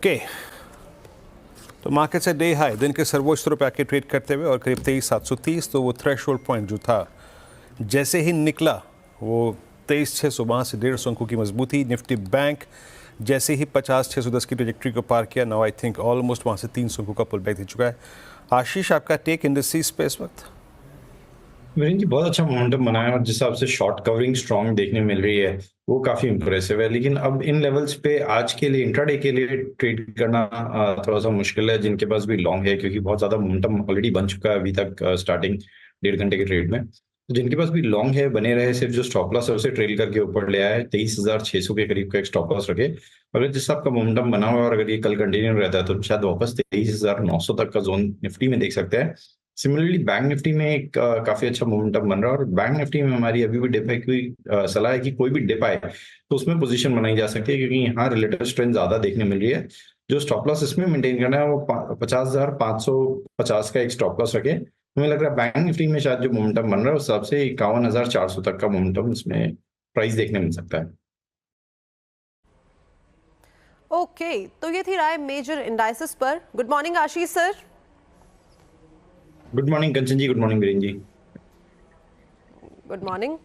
Okay, तो market से day high दिन के सर्वोच्च स्तरों पर आके ट्रेड करते हुए और करीब 23,730, तो वो थ्रेशोल्ड पॉइंट जो था जैसे ही निकला वो 23,600 से 150 अंकों की मजबूती। निफ्टी बैंक जैसे ही 50,610 की ट्रेजेक्ट्री को पार किया, नाउ आई थिंक ऑलमोस्ट वहाँ से 300 अंकों का पुल बैक दे चुका है। आशीष, आपका टेक इंडस्ट्रीज पे इस वक्त? वीरेंद्र जी, बहुत अच्छा मोमेंटम बनाया और जिस हिसाब से शॉर्ट कवरिंग स्ट्रांग देखने मिल रही है वो काफी इंप्रेसिव है। लेकिन अब इन लेवल्स पे आज के लिए इंट्राडे के लिए ट्रेड करना थोड़ा सा मुश्किल है जिनके पास भी लॉन्ग है, क्योंकि बहुत ज्यादा मोमेंटम ऑलरेडी बन चुका है अभी तक स्टार्टिंग 1.5 घंटे के ट्रेड में। तो जिनके पास भी लॉन्ग है बने रहे, सिर्फ जो स्टॉप लॉस है उसे ट्रेल करके ऊपर ले आया है। 23,600 के करीब का एक स्टॉप लॉस रखे। अगर जिस हिसाब का मोमेंटम बना हुआ है और अगर ये कल कंटिन्यू रहता है तो शायद वापस 23,900 तक का जोन निफ्टी में देख सकते हैं। सिमिलरली बैंक निफ्टी में एक काफी अच्छा मोमेंटम बन रहा है और बैंक निफ्टी में हमारी अभी भी डिप है। कोई सलाह है कि कोई भी डिप आए तो उसमें पोजीशन बनाई जा सकती है, क्योंकि यहाँ रिलेटिव स्ट्रेंथ ज्यादा देखने मिल रही है। जो स्टॉप लॉस इसमें मेंटेन करना है वो 50,550 का एक स्टॉप लॉस रखे। हमें लग रहा है बैंक निफ्टी में शायद जो मोमेंटम बन रहा है उस हिसाब से 51,400 तक का मोमेंटम इसमें प्राइस देखने मिल सकता है। ओके, तो ये थी राय मेजर इंडाइसेस पर। Good morning Ashish sir. Good morning Kanchan ji, good morning Biren ji. Good morning.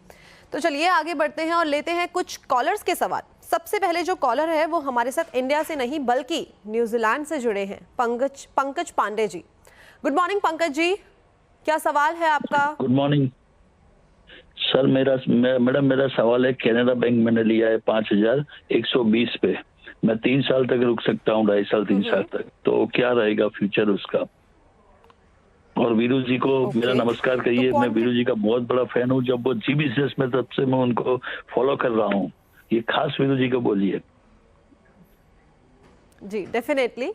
तो चलिए आगे बढ़ते हैं और लेते हैं कुछ कॉलर्स के सवाल। सबसे पहले जो कॉलर है वो हमारे साथ इंडिया से नहीं बल्कि न्यूजीलैंड से जुड़े हैं, पंकज पांडे जी। गुड मॉर्निंग पंकज जी, क्या सवाल है आपका? Good morning sir. मैडम मेरा सवाल है, कैनरा बैंक मैंने लिया है 5,120 पे। मैं 3 साल तक रुक सकता हूँ, 2.5 साल 3 साल तक, तो क्या रहेगा फ्यूचर उसका? और वीरू जी को मेरा नमस्कार कहिए। मैं वीरू जी का बहुत बड़ा फैन हूँ, जब वो जी बिजनेस में तब से मैं उनको फॉलो कर रहा हूँ। ये खास वीरू जी को बोलिए। जी डेफिनेटली।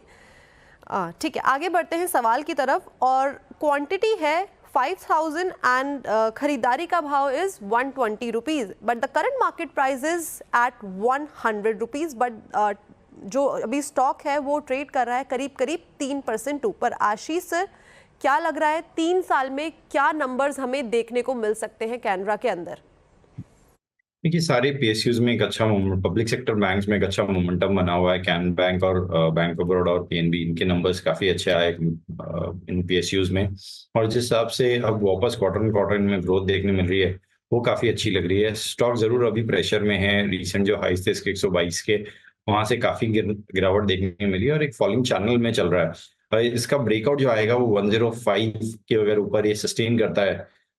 ठीक है, आगे बढ़ते हैं सवाल की तरफ। और क्वांटिटी है 5,000 एंड खरीदारी का भाव is 120 rupees, but the current market price is at 100 rupees. But जो अभी स्टॉक है वो ट्रेड कर रहा है करीब करीब 3% ऊपर। आशीष सर, क्या लग रहा है 3 साल में क्या नंबर्स हमें देखने को मिल सकते हैं कैनरा के अंदर? देखिए, सारे पीएसयूज में एक अच्छा पब्लिक सेक्टर बैंक्स में एक अच्छा मोमेंटम बना हुआ है। कैन बैंक और बैंक ऑफ बड़ौदा और पीएनबी, इनके नंबर्स काफी अच्छे आए इन पीएसयूज में। और जिस हिसाब से अब वापस क्वार्टर में ग्रोथ देखने मिल रही है वो काफी अच्छी लग रही है। स्टॉक जरूर अभी प्रेशर में है। रिसेंट जो हाइस थे इसके 122 के, वहां से काफी गिरावट देखने मिली है और एक फॉलिंग चैनल में चल रहा है। इसका ब्रेकआउट जो आएगा वो 105 के अगर ऊपर ये सस्टेन करता है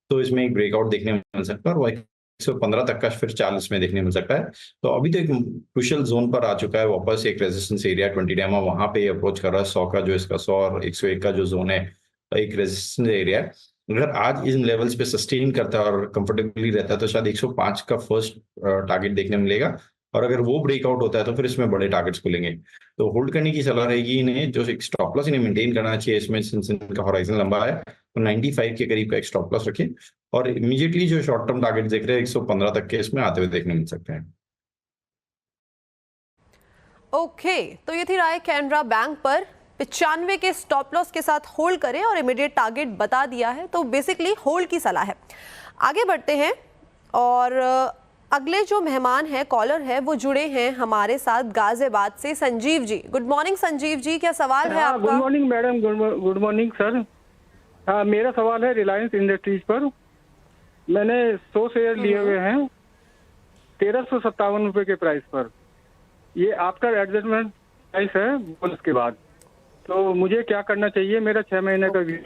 तो इसमें एक ब्रेकआउट देखने मिल सकता है और 115 तक का फिर 40 में देखने मिल सकता है। तो अभी तो एक क्रूशियल जोन पर आ चुका है वापस, एक रेजिस्टेंस एरिया 20 डेमा, वहां पे अप्रोच कर रहा है 100 का जो इसका 100 और 101 का जो जोन है, एक रेजिस्टेंस एरिया है। अगर आज इन लेवल्स पे सस्टेन करता है और कंफर्टेबली रहता है तो शायद 105 का फर्स्ट टारगेट देखने मिलेगा। और अगर वो ब्रेकआउट होता है तो फिर इसमें बड़े टारगेट्स खुलेंगे। तो होल्ड करने की सलाह रहेगी इन्हें। जो एक स्टॉप लॉस इन्हें मेंटेन करना चाहिए इसमें, सिंस इनका होराइजन लंबा है, तो 95 के करीब का एक स्टॉप लॉस रखें। और इमीडिएटली जो शॉर्ट टर्म टारगेट देख रहे हैं 115 तक के इसमें आते हुए देखने मिल सकते हैं। ओके, तो ये थी राय कैनरा बैंक पर। 95 के स्टॉप लॉस के साथ होल्ड करें और इमीडिएट टारगेट बता दिया है, तो बेसिकली होल्ड की सलाह है। आगे बढ़ते हैं और अगले जो मेहमान है, कॉलर है, वो जुड़े हैं हमारे साथ गाजियाबाद से। संजीव जी, गुड मॉर्निंग संजीव जी, क्या सवाल है आपका? Good morning madam, good morning sir. मेरा सवाल है रिलायंस इंडस्ट्रीज पर। मैंने 100 शेयर लिए हुए हैं 1357 रुपए के प्राइस पर। ये आफ्टर एडजस्टमेंट प्राइस है बोनस के बाद। तो मुझे क्या करना चाहिए? मेरा 6 महीने का व्यू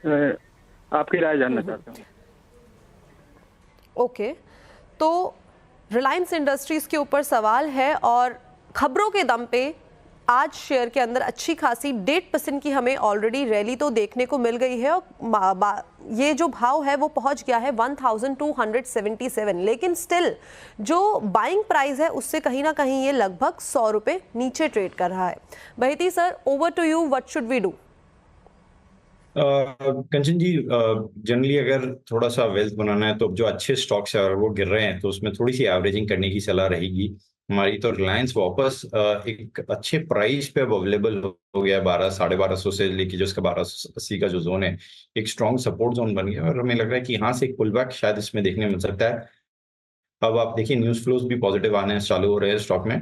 है, आपकी राय जानना चाहता हूँ। ओके, तो रिलायंस इंडस्ट्रीज के ऊपर सवाल है और खबरों के दम पे आज शेयर के अंदर अच्छी खासी 1.5% की हमें ऑलरेडी रैली तो देखने को मिल गई है और ये जो भाव है वो पहुंच गया है 1277। लेकिन स्टिल जो बाइंग प्राइस है उससे कहीं ना कहीं ये लगभग 100 रुपये नीचे ट्रेड कर रहा है। बहती sir, over to you, what should we do? Kanchan ji, generally अगर थोड़ा सा वेल्थ बनाना है तो जो अच्छे स्टॉक्स है और वो गिर रहे हैं तो उसमें थोड़ी सी एवरेजिंग करने की सलाह रहेगी हमारी। तो रिलायंस वापस एक अच्छे प्राइस पे अब अवेलेबल हो गया है, 1200-1250 से लेके जो इसका 1280 का जो जोन है, एक स्ट्रॉन्ग सपोर्ट जोन बन गया और हमें लग रहा है कि यहाँ से एक पुल बैक शायद इसमें देखने मिल सकता है। अब आप देखिए न्यूज फ्लोज भी पॉजिटिव आने चालू हो रहे हैं स्टॉक में।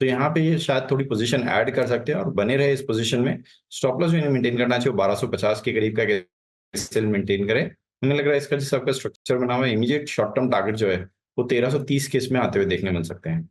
तो यहाँ पे ये शायद थोड़ी पोजीशन ऐड कर सकते हैं और बने रहे इस पोजीशन में। स्टॉप लॉस भी मेंटेन करना चाहिए, 1250 के करीब का सेल मेंटेन करें। हमें लग रहा है इसका जो आपका स्ट्रक्चर बना हुआ है, इमीडिएट शॉर्ट टर्म टारगेट जो है वो 1330 के इसमें आते हुए देखने मिल सकते हैं।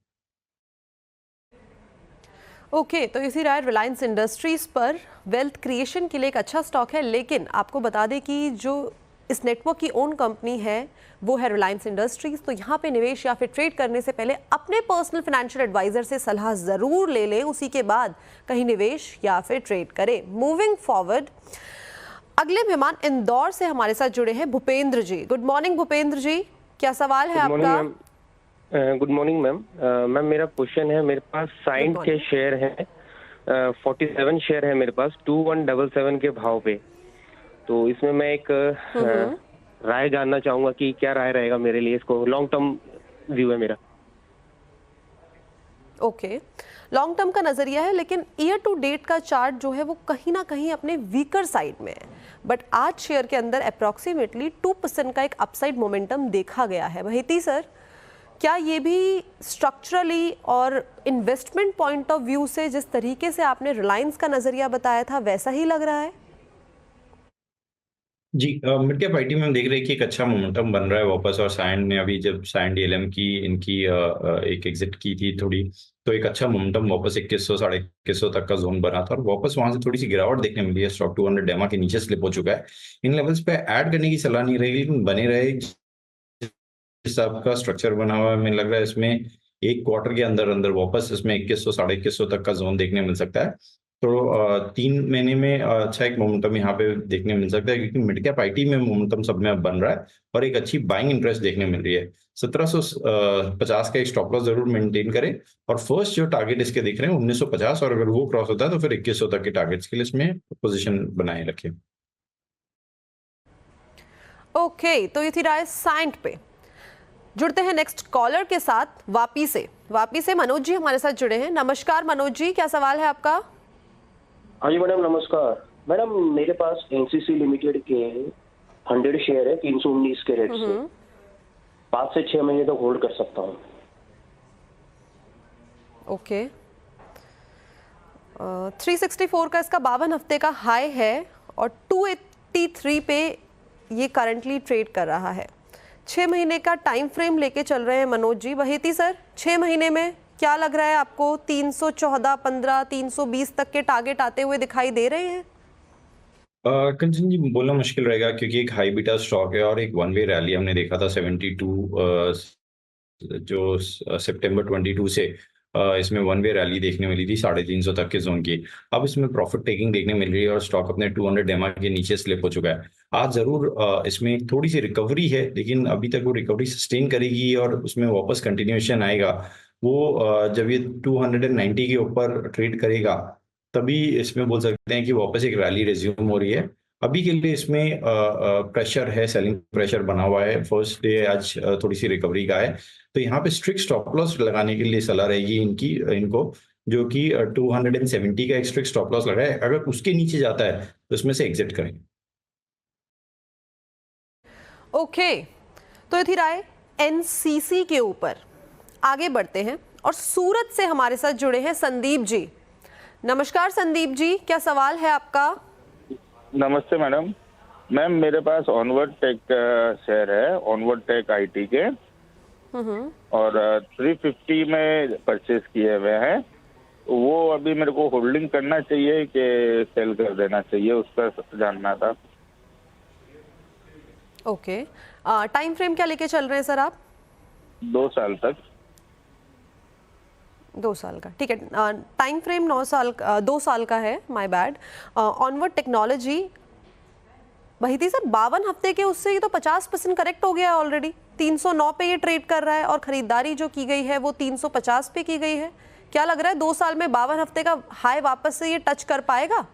ओके तो इसी राय रिलायंस इंडस्ट्रीज पर वेल्थ क्रिएशन के लिए एक अच्छा स्टॉक है, लेकिन आपको बता दें कि जो इस नेटवर्क की ओन कंपनी है वो है रिलायंस इंडस्ट्रीज। तो यहाँ पे निवेश या फिर ट्रेड करने से पहले अपने पर्सनल फाइनेंशियल एडवाइजर से सलाह जरूर ले लें, उसी के बाद कहीं निवेश या फिर ट्रेड करें। मूविंग फॉरवर्ड, अगले मेहमान इंदौर से हमारे साथ जुड़े हैं भूपेंद्र जी। गुड मॉर्निंग भूपेंद्र जी, क्या सवाल है आपका? Good morning ma'am. मैम मेरा क्वेश्चन है, मेरे पास साइंट के शेयर हैं, 47 शेयर है मेरे पास 2177 के भाव पे। तो इसमें मैं एक राय जानना चाहूंगा कि क्या राय रहेगा मेरे लिए, इसको लॉन्ग टर्म व्यू है मेरा। ओके लॉन्ग टर्म का नजरिया है, लेकिन ईयर टू डेट का चार्ट जो है वो कहीं ना कहीं अपने वीकर साइड में है, बट आज शेयर के अंदर अप्रॉक्सीमेटली 2% का एक अपसाइड मोमेंटम देखा गया है। वहीती सर, क्या ये भी स्ट्रक्चरली और इन्वेस्टमेंट पॉइंट ऑफ व्यू से जिस तरीके से आपने रिलायंस का नजरिया बताया था वैसा ही लग रहा है? जी, मिड कैप आईटी में हम देख रहे हैं कि एक अच्छा मोमेंटम बन रहा है वापस। और साइंड ने अभी जब साइंड डीएलएम की इनकी एक एग्जिट की थी थोड़ी, तो एक अच्छा मोमेंटम वापस 2100 साढ़े 2100 तक का जोन बना था और वापस वहां से थोड़ी सी गिरावट देखने मिली है। स्टॉक 200 डेमा के नीचे स्लिप हो चुका है। इन लेवल्स पे ऐड करने की सलाह नहीं रहेगी, लेकिन बने रहे। जिस आपका स्ट्रक्चर बना हुआ है, हमें लग रहा है इसमें एक क्वार्टर के अंदर अंदर वापस इसमें 2100 साढ़े 2100 तक का जोन देखने मिल सकता है। तो 3 महीने में अच्छा एक मोमेंटम यहाँ पे देखने मिल सकता है, क्योंकि मिड कैप आईटी में मोमेंटम सब में अब बन रहा है और एक अच्छी बाइंग इंटरेस्ट देखने मिल रही है। 1750 का एक स्टॉप लॉस जरूर मेंटेन करें और फर्स्ट जो टारगेट इसके दिख रहे हैं 1950, और अगर वो क्रॉस होता है तो फिर 2100 तक के टारगेट्स के लिए इसमें पोजीशन बनाए रखें। ओके तो ये थी राय साइंट पे। जुड़ते हैं नेक्स्ट कॉलर के साथ वापी से मनोज जी हमारे साथ जुड़े हैं। नमस्कार मनोज जी, क्या सवाल है आपका? हाँ जी मैडम नमस्कार। मैडम मेरे पास एनसीसी लिमिटेड के 100 शेयर है 319 के रेट से 5 से 6 महीने तक होल्ड कर सकता हूँ। ओके 364 का इसका 52 हफ्ते का हाई है और 283 पे ये करंटली ट्रेड कर रहा है। 6 महीने का टाइम फ्रेम लेके चल रहे हैं मनोज जी। वहीती सर, 6 महीने में क्या लग रहा है आपको? 314, 15, 320 तक के टारगेट आते हुए दिखाई दे रहे हैं? कंचन जी बोलना मुश्किल रहेगा, क्योंकि एक हाई बीटा स्टॉक है और एक वन वे रैली हमने देखा था 72 जो सितंबर 22 से इसमें वन वे रैली देखने मिली थी 350 तक के जोन की। अब इसमें प्रॉफिट टेकिंग देखने मिल रही है और स्टॉक अपने 200 डेमा के नीचे स्लिप हो चुका है। आज जरूर इसमें एक थोड़ी सी रिकवरी है, लेकिन अभी तक वो रिकवरी सस्टेन करेगी और उसमें वापस कंटिन्यूएशन आएगा। वो जब ये 290 के ऊपर ट्रेड करेगा तभी इसमें बोल सकते हैं कि वापस एक रैली रिज्यूम हो रही है। अभी के लिए इसमें प्रेशर है, सेलिंग प्रेशर बना हुआ है। फर्स्ट डे आज थोड़ी सी रिकवरी का है, तो यहाँ पे स्ट्रिक्ट स्टॉप लॉस लगाने के लिए सलाह रहेगी इनको, जो कि 270 का एक स्ट्रिक्ट स्टॉप लॉस लगाए। अगर उसके नीचे जाता है तो इसमें से एग्जिट करें। ओके तो ये थी राय एनसीसी के ऊपर। आगे बढ़ते हैं और सूरत से हमारे साथ जुड़े हैं संदीप जी। नमस्कार संदीप जी, क्या सवाल है आपका? नमस्ते मैडम। मैम मेरे पास ऑनवर्ड टेक शेयर है, ऑनवर्ड टेक आईटी के, और 350 में परचेज किए हुए हैं। वो अभी मेरे को होल्डिंग करना चाहिए कि सेल कर देना चाहिए, उसका जानना था। ओके टाइम फ्रेम क्या लेके चल रहे हैं सर आप? 2 साल तक। 2 साल का, ठीक है। टाइम फ्रेम 2 साल का है, माय बैड। ऑनवर्ड टेक्नोलॉजी वही थी सर 52 हफ्ते के, उससे ये तो 50% करेक्ट हो गया है ऑलरेडी। 309 पे ये ट्रेड कर रहा है और खरीदारी जो की गई है वो 350 पे की गई है। क्या लग रहा है 2 साल में 52 हफ्ते का हाई वापस से ये टच कर पाएगा?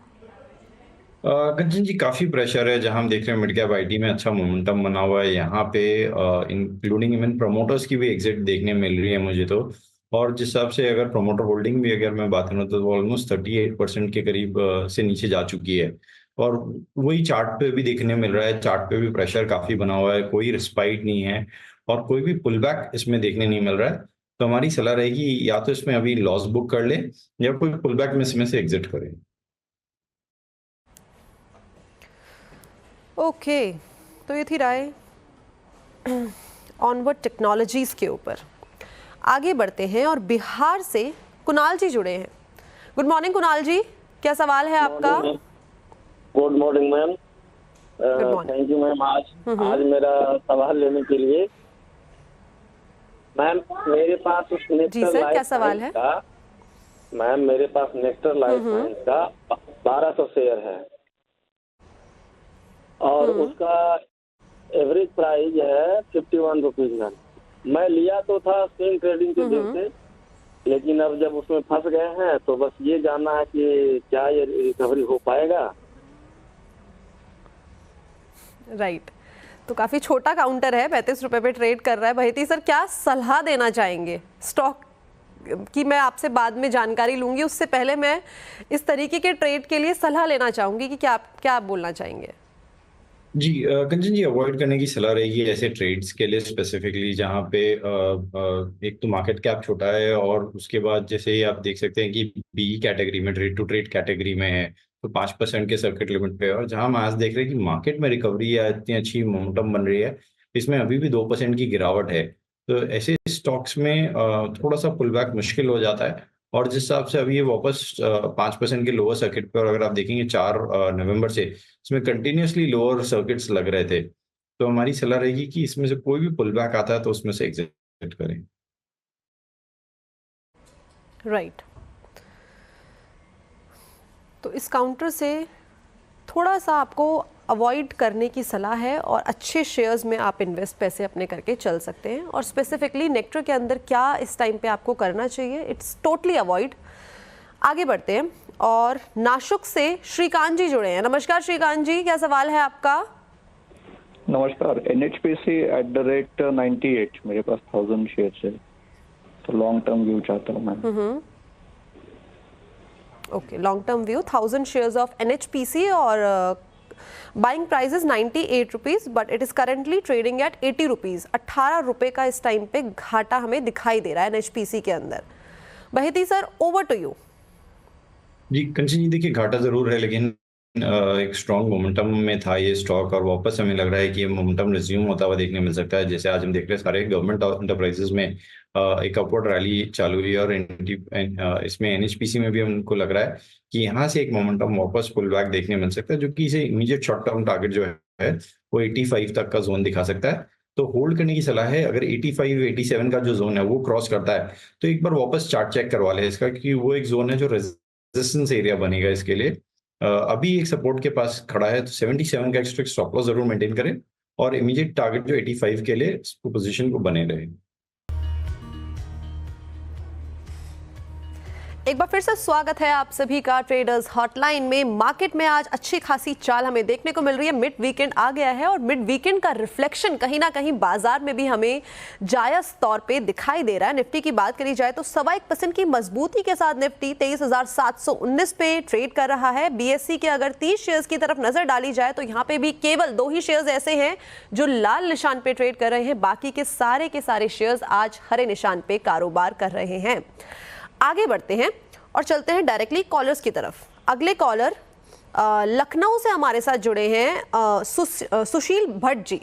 कंचन जी काफी प्रेशर है। जहां हम देख रहे हैं मिड कैप आईटी में अच्छा मोमेंटम बना हुआ है, यहाँ पे इंक्लूडिंग इवन प्रमोटर्स की भी एग्जिट देखने मिल रही है मुझे तो। और जिस हिसाब से अगर प्रमोटर होल्डिंग भी अगर मैं बात करूँ तो वो ऑलमोस्ट 38% के करीब से नीचे जा चुकी है। और वही चार्ट पे भी देखने मिल रहा है, चार्ट पे भी प्रेशर काफी बना हुआ है, कोई रिस्पाइट नहीं है और कोई भी पुल बैक इसमें देखने नहीं मिल रहा है। तो हमारी सलाह रहेगी या तो इसमें अभी लॉस बुक कर ले या कोई पुल बैक में इसमें से एग्जिट करें। ओके, तो ये थी राय ऑनवर्ड टेक्नोलॉजीज के ऊपर। आगे बढ़ते हैं और बिहार से कुणाल जी जुड़े हैं। गुड मॉर्निंग कुणाल जी, क्या सवाल है आपका? Good morning ma'am, thank you ma'am. आज मेरा सवाल लेने के लिए मैम, मेरे पास जी सर, क्या सवाल है? मैम मेरे पास नेक्टर लाइफ साइंस का 1200 शेयर है और उसका एवरेज प्राइस है 51 रुपीज मैम। मैं लिया तो था स्विंग ट्रेडिंग के दिन से, लेकिन अब जब उसमें फंस गए हैं तो बस ये जानना है कि क्या ये रिकवरी हो पाएगा। राइट, तो काफ़ी छोटा काउंटर है, 35 रुपए पे ट्रेड कर रहा है। बहेती सर, क्या सलाह देना चाहेंगे स्टॉक की? मैं आपसे बाद में जानकारी लूंगी, उससे पहले मैं इस तरीके के ट्रेड के लिए सलाह लेना चाहूंगी कि क्या आप बोलना चाहेंगे? जी कंचन जी, अवॉइड करने की सलाह रहेगी ऐसे ट्रेड्स के लिए स्पेसिफिकली जहाँ पे एक तो मार्केट कैप छोटा है और उसके बाद जैसे ही आप देख सकते हैं कि बी कैटेगरी में, ट्रेड टू ट्रेड कैटेगरी में है तो 5% के सर्किट लिमिट पे है। और जहाँ हम आज देख रहे हैं कि मार्केट में रिकवरी है, इतनी अच्छी मोमेंटम बन रही है, इसमें अभी भी 2% की गिरावट है। तो ऐसे स्टॉक्स में थोड़ा सा पुल बैक मुश्किल हो जाता है। और जिस हिसाब से अभी ये वापस 5% के लोअर सर्किट पे, और अगर आप देखेंगे 4 नवंबर से इसमें कंटिन्यूसली लोअर सर्किट्स लग रहे थे, तो हमारी सलाह रहेगी कि इसमें से कोई भी पुल बैक आता है तो उसमें से एग्जिट करें। राइट, तो इस काउंटर से थोड़ा सा आपको अवॉइड करने की सलाह है और अच्छे शेयर्स में आप इन्वेस्ट पैसे अपने करके चल सकते हैं। और स्पेसिफिकली नेक्टर के अंदर क्या इस टाइम पे आपको करना चाहिए, इट्स टोटली अवॉइड। आगे बढ़ते हैं और नाशुक से श्रीकांत जी जुड़े हैं। नमस्कार श्रीकांत जी, क्या सवाल है आपका? नमस्कार। NHPC @98 मेरे पास 1000 शेयर है, तो लॉन्ग टर्म व्यू चाहता हूँ मैं। Okay, long term view 1000 shares of NHPC और buying price is 98 rupees, but it is currently trading at 80 rupees. 18 रुपए का इस टाइम पे घाटा हमें दिखाई दे रहा है NHPC के अंदर। बहेती सर, ओवर टू यू। जी कंचन जी, देखिए घाटा जरूर है, लेकिन एक स्ट्रॉन्ग मोमेंटम में था ये स्टॉक और वापस हमें लग रहा है कि ये मोमेंटम रिज्यूम होता हुआ देखने मिल सकता है। जैसे आज हम देख रहे हैं सारे गवर्नमेंट इंटरप्राइजेज में एक अपवर्ड रैली चालू हुई है और इसमें NHPC में भी हमको लग रहा है कि यहाँ से एक मोमेंटम वापस पुल बैक देखने मिल सकता है, जो कि इसे इमीडिएट शॉर्ट टर्म टारगेट जो है वो 85 तक का जोन दिखा सकता है। तो होल्ड करने की सलाह है। अगर 85-87 का जो जोन है वो क्रॉस करता है तो एक बार वापस चार्ट चेक करवा ले इसका, क्योंकि वो एक जोन है जो रेजिस्टेंस एरिया बनेगा इसके लिए। अभी एक सपोर्ट के पास खड़ा है, तो 77 का स्ट्रिक्ट स्टॉप लॉस जरूर मेंटेन करें और इमीडिएट टारगेट जो 85 के लिए पोजीशन को बने रहे। एक बार फिर से स्वागत है आप सभी का ट्रेडर्स हॉटलाइन में। मार्केट में आज अच्छी खासी चाल हमें देखने को मिल रही है। मिड वीकेंड आ गया है और मिड वीकेंड का रिफ्लेक्शन कहीं ना कहीं बाजार में भी हमें जायज तौर पे दिखाई दे रहा है। निफ्टी की बात करी जाए तो 1.25% की मजबूती के साथ निफ्टी 23,719 पे ट्रेड कर रहा है। BSE के अगर 30 शेयर्स की तरफ नजर डाली जाए तो यहाँ पे भी केवल 2 ही शेयर्स ऐसे हैं जो लाल निशान पे ट्रेड कर रहे हैं, बाकी के सारे शेयर्स आज हरे निशान पे कारोबार कर रहे हैं। आगे बढ़ते हैं और चलते हैं डायरेक्टली कॉलर्स की तरफ। अगले कॉलर लखनऊ से हमारे साथ जुड़े हैं सुशील भट्ट जी।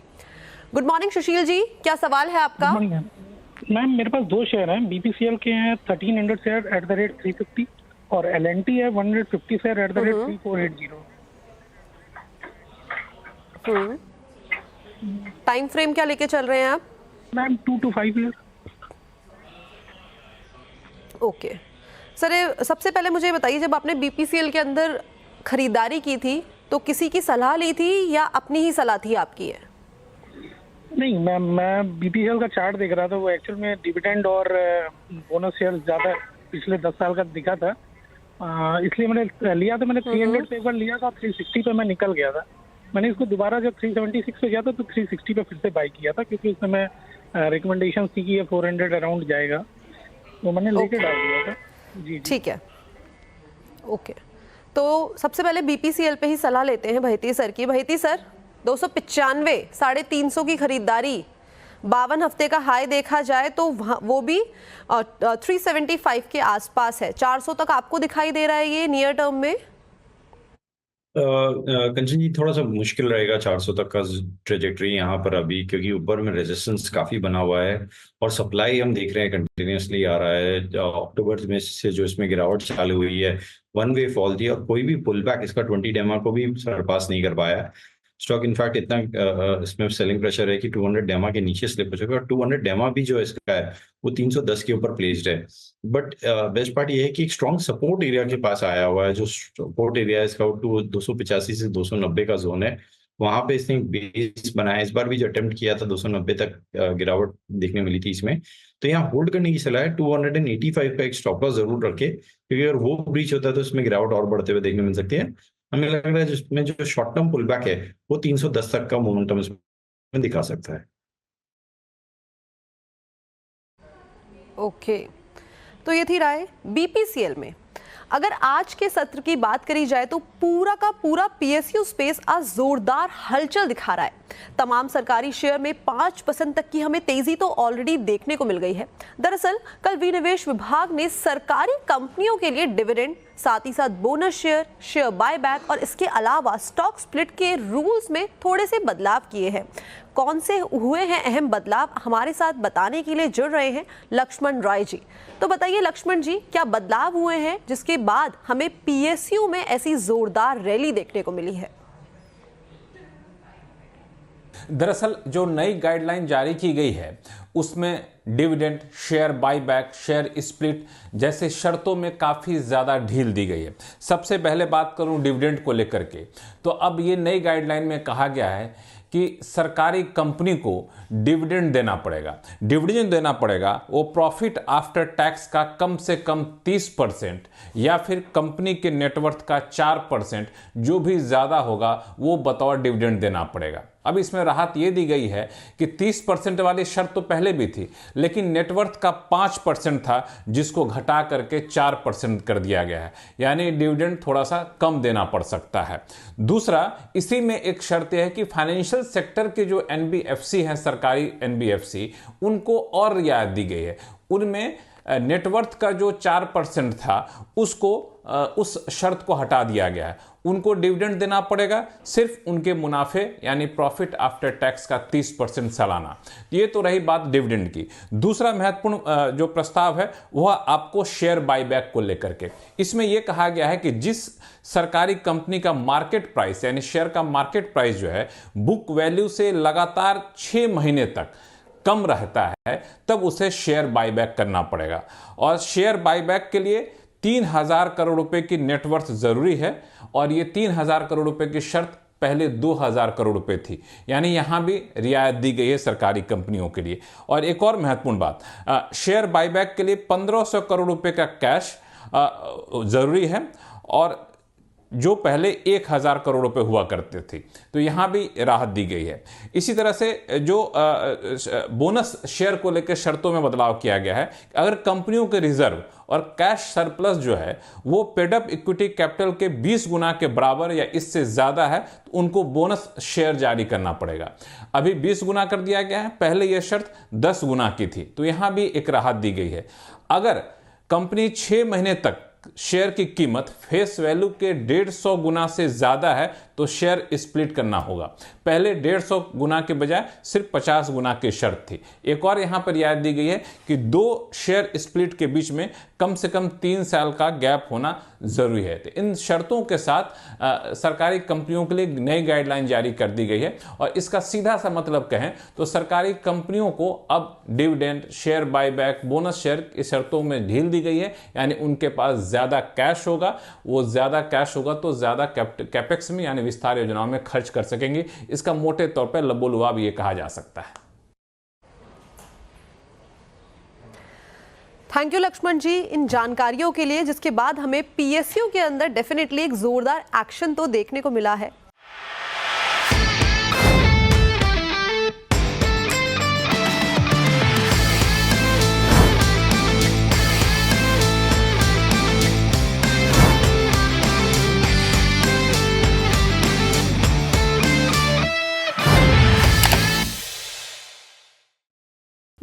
गुड मॉर्निंग सुशील जी, क्या सवाल है आपका? मैम मेरे पास 2 शेयर हैं। BPCL के हैं 1300 शेयर @350 और L&T है 150 शेयर @3480। टाइम फ्रेम क्या लेके चल रहे हैं आप? Ma'am 2 to 5 year. Okay sir, सबसे पहले मुझे बताइए, जब आपने BPCL के अंदर खरीदारी की थी तो किसी की सलाह ली थी या अपनी ही सलाह थी आपकी है? नहीं मैम, मैं BPCL का चार्ट देख रहा था, वो एक्चुअल में डिविडेंड और बोनस शेयर ज़्यादा पिछले 10 साल का दिखा था, इसलिए मैंने लिया था। मैंने 300 पे एक बार लिया था, 360 पे मैं निकल गया था। मैंने इसको दोबारा जब 376 पे गया था तो 360 पे फिर से बाई किया था, क्योंकि उसमें मैं रिकमेंडेशन थी कि ये 400 अराउंड जाएगा, तो मैंने लेके डाल दिया था। जी ठीक है, ओके। तो सबसे पहले BPCL पे ही सलाह लेते हैं बहेती सर की। बहेती सर, 295, 350 की खरीदारी 52 हफ्ते का हाई देखा जाए तो वो भी 375 के आसपास है। 400 तक आपको दिखाई दे रहा है ये नियर टर्म में? कंचन जी, थोड़ा सा मुश्किल रहेगा 400 तक का ट्रेजेक्टरी यहाँ पर अभी, क्योंकि ऊपर में रेजिस्टेंस काफी बना हुआ है और सप्लाई हम देख रहे हैं कंटिन्यूसली आ रहा है। अक्टूबर में से जो इसमें गिरावट चालू हुई है, वन वे फॉल थी और कोई भी पुल बैक इसका 20 डेमा को भी सरपास नहीं कर पाया। स्टॉक इनफैक्ट इतना इसमें सेलिंग प्रेशर है कि 200 डेमा के नीचे स्लिप हो चुका है और 200 डेमा भी जो इसका है वो 310 के ऊपर प्लेस्ड है। बट बेस्ट पार्ट ये है कि एक स्ट्रॉन्ग सपोर्ट एरिया के पास आया हुआ है। जो सपोर्ट एरिया है इसका 285 से 290 का जोन है, वहां पे इसने बेस बनाया। इस बार भी जो अटेम्प्ट किया था 290 तक गिरावट देखने मिली थी इसमें। तो यहाँ होल्ड करने की सलाह है। 285 का एक स्टॉप लॉस जरूर रखे, क्योंकि अगर वो ब्रीच होता है तो इसमें गिरावट और बढ़ते हुए देखने मिल सकती है। हमें लग रहा है जिसमें जो शॉर्ट टर्म पुल बैक है वो 310 तक का मोमेंटम इसमें दिखा सकता है। ओके, तो ये थी राय बीपीसीएल में। अगर आज के सत्र की बात करी जाए तो पूरा का पूरा पीएसयू स्पेस आज जोरदार हलचल दिखा रहा है। तमाम सरकारी शेयर में 5% तक की हमें तेजी तो ऑलरेडी देखने को मिल गई है। दरअसल कल विनिवेश विभाग ने सरकारी कंपनियों के लिए डिविडेंड, साथ ही साथ बोनस शेयर बायबैक और इसके अलावा स्टॉक स्प्लिट के रूल्स में थोड़े से बदलाव किए हैं। कौन से हुए हैं अहम बदलाव, हमारे साथ बताने के लिए जुड़ रहे हैं लक्ष्मण राय जी। तो बताइए लक्ष्मण जी, क्या बदलाव हुए हैं जिसके बाद हमें पीएसयू में ऐसी जोरदार रैली देखने को मिली है? दरअसल जो नई गाइडलाइन जारी की गई है उसमें dividend, share buyback, share split जैसे शर्तों में काफ़ी ज़्यादा ढील दी गई है। सबसे पहले बात करूं डिविडेंड को लेकर के, तो अब ये नई गाइडलाइन में कहा गया है कि सरकारी कंपनी को डिविडेंड देना पड़ेगा। डिविडेंड देना पड़ेगा वो प्रॉफिट आफ्टर टैक्स का कम से कम 30% या फिर कंपनी के नेटवर्थ का 4%, जो भी ज़्यादा होगा वो बतौर डिविडेंड देना पड़ेगा। अब इसमें राहत ये दी गई है कि 30% वाली शर्त तो पहले भी थी, लेकिन नेटवर्थ का 5% था जिसको घटा करके 4% कर दिया गया है, यानी डिविडेंड थोड़ा सा कम देना पड़ सकता है। दूसरा, इसी में एक शर्त है कि फाइनेंशियल सेक्टर के जो एनबीएफसी हैं, सरकारी एनबीएफसी, उनको और रियायत दी गई है। उनमें नेटवर्थ का जो 4% था उसको उस शर्त को हटा दिया गया है। उनको डिविडेंड देना पड़ेगा सिर्फ उनके मुनाफे यानी प्रॉफिट आफ्टर टैक्स का 30% सालाना। ये तो रही बात डिविडेंड की। दूसरा महत्वपूर्ण जो प्रस्ताव है वह आपको शेयर बायबैक को लेकर के। इसमें यह कहा गया है कि जिस सरकारी कंपनी का मार्केट प्राइस यानी शेयर का मार्केट प्राइस जो है बुक वैल्यू से लगातार 6 महीने तक कम रहता है, तब उसे शेयर बायबैक करना पड़ेगा। और शेयर बायबैक के लिए 3000 करोड़ रुपए की नेटवर्थ जरूरी है और ये 3000 करोड़ रुपए की शर्त पहले 2000 करोड़ रुपए थी, यानी यहां भी रियायत दी गई है सरकारी कंपनियों के लिए। और एक और महत्वपूर्ण बात, शेयर बायबैक के लिए 1500 करोड़ रुपए का कैश जरूरी है और जो पहले 1000 करोड़ रुपए हुआ करते थे, तो यहां भी राहत दी गई है। इसी तरह से जो बोनस शेयर को लेकर शर्तों में बदलाव किया गया है, अगर कंपनियों के रिजर्व और कैश सरप्लस जो है वो पेडअप इक्विटी कैपिटल के 20 गुना के बराबर या इससे ज्यादा है तो उनको बोनस शेयर जारी करना पड़ेगा। अभी 20 गुना कर दिया गया है, पहले यह शर्त 10 गुना की थी, तो यहां भी एक राहत दी गई है। अगर कंपनी 6 महीने तक शेयर की कीमत फेस वैल्यू के 150 गुना से ज्यादा है तो शेयर स्प्लिट करना होगा। पहले 150 गुना के बजाय सिर्फ 50 गुना की शर्त थी। एक और यहां पर रियायत दी गई है कि 2 शेयर स्प्लिट के बीच में कम से कम 3 साल का गैप होना जरूरी है। तो इन शर्तों के साथ सरकारी कंपनियों के लिए नई गाइडलाइन जारी कर दी गई है और इसका सीधा सा मतलब कहें तो सरकारी कंपनियों को अब dividend, share buyback, bonus share की शर्तों में ढील दी गई है, यानी उनके पास ज्यादा कैश होगा। वो ज्यादा कैश होगा तो ज्यादा कैपेक्स में यानी विस्तार योजनाओं में खर्च कर सकेंगे। इसका मोटे तौर पर लबोलुआब ये कहा जा सकता है। थैंक यू लक्ष्मण जी इन जानकारियों के लिए, जिसके बाद हमें पीएसयू के अंदर डेफिनेटली एक जोरदार एक्शन तो देखने को मिला है।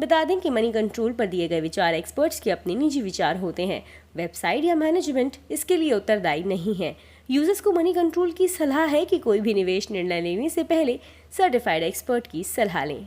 बता दें कि मनी कंट्रोल पर दिए गए विचार एक्सपर्ट्स के अपने निजी विचार होते हैं। वेबसाइट या मैनेजमेंट इसके लिए उत्तरदायी नहीं है। यूजर्स को मनी कंट्रोल की सलाह है कि कोई भी निवेश निर्णय लेने से पहले सर्टिफाइड एक्सपर्ट की सलाह लें।